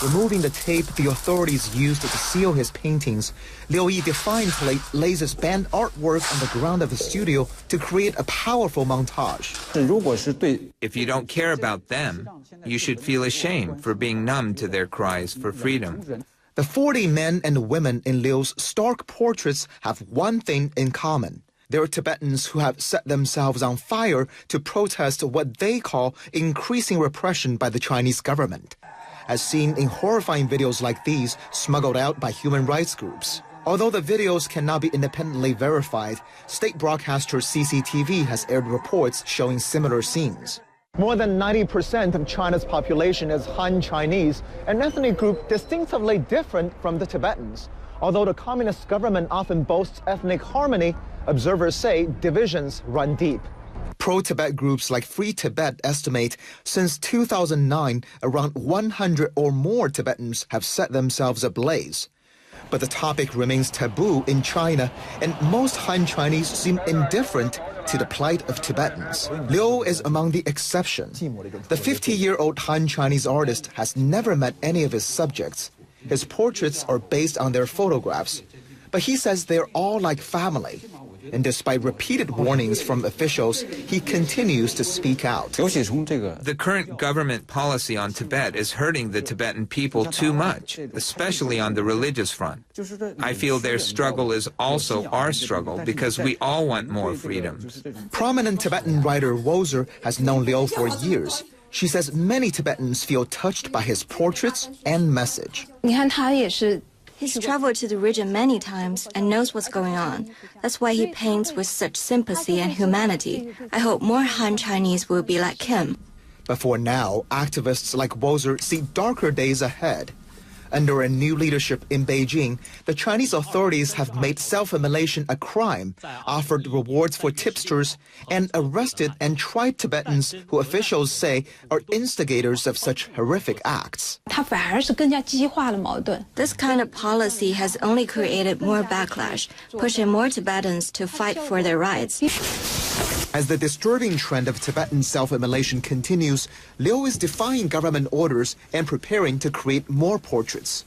Removing the tape the authorities used to seal his paintings, Liu Yi defiantly lays his banned artwork on the ground of the studio to create a powerful montage. If you don't care about them, you should feel ashamed for being numb to their cries for freedom. The 40 men and women in Liu's stark portraits have one thing in common. They're Tibetans who have set themselves on fire to protest what they call increasing repression by the Chinese government, as seen in horrifying videos like these smuggled out by human rights groups. Although the videos cannot be independently verified, state broadcaster CCTV has aired reports showing similar scenes. More than 90% of China's population is Han Chinese, an ethnic group distinctively different from the Tibetans. Although the communist government often boasts ethnic harmony, observers say divisions run deep. Pro-Tibet groups like Free Tibet estimate since 2009, around 100 or more Tibetans have set themselves ablaze. But the topic remains taboo in China, and most Han Chinese seem indifferent to the plight of Tibetans. Liu is among the exceptions. The 50-year-old Han Chinese artist has never met any of his subjects. His portraits are based on their photographs, but he says they're all like family. And despite repeated warnings from officials, he continues to speak out. The current government policy on Tibet is hurting the Tibetan people too much, especially on the religious front. I feel their struggle is also our struggle because we all want more freedoms. Prominent Tibetan writer woes has known Liu for years. She says many Tibetans feel touched by his portraits and message. He's traveled to the region many times and knows what's going on. That's why he paints with such sympathy and humanity. I hope more Han Chinese will be like him. But for now, activists like Wozer see darker days ahead. Under a new leadership in Beijing, the Chinese authorities have made self-immolation a crime, offered rewards for tipsters, and arrested and tried Tibetans who officials say are instigators of such horrific acts. This kind of policy has only created more backlash, pushing more Tibetans to fight for their rights. As the disturbing trend of Tibetan self-immolation continues, Liu is defying government orders and preparing to create more portraits.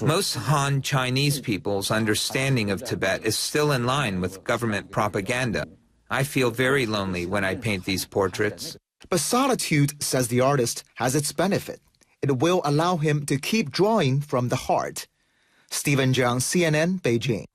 Most Han Chinese people's understanding of Tibet is still in line with government propaganda. I feel very lonely when I paint these portraits. But solitude, says the artist, has its benefit. It will allow him to keep drawing from the heart. Stephen Jiang, CNN, Beijing.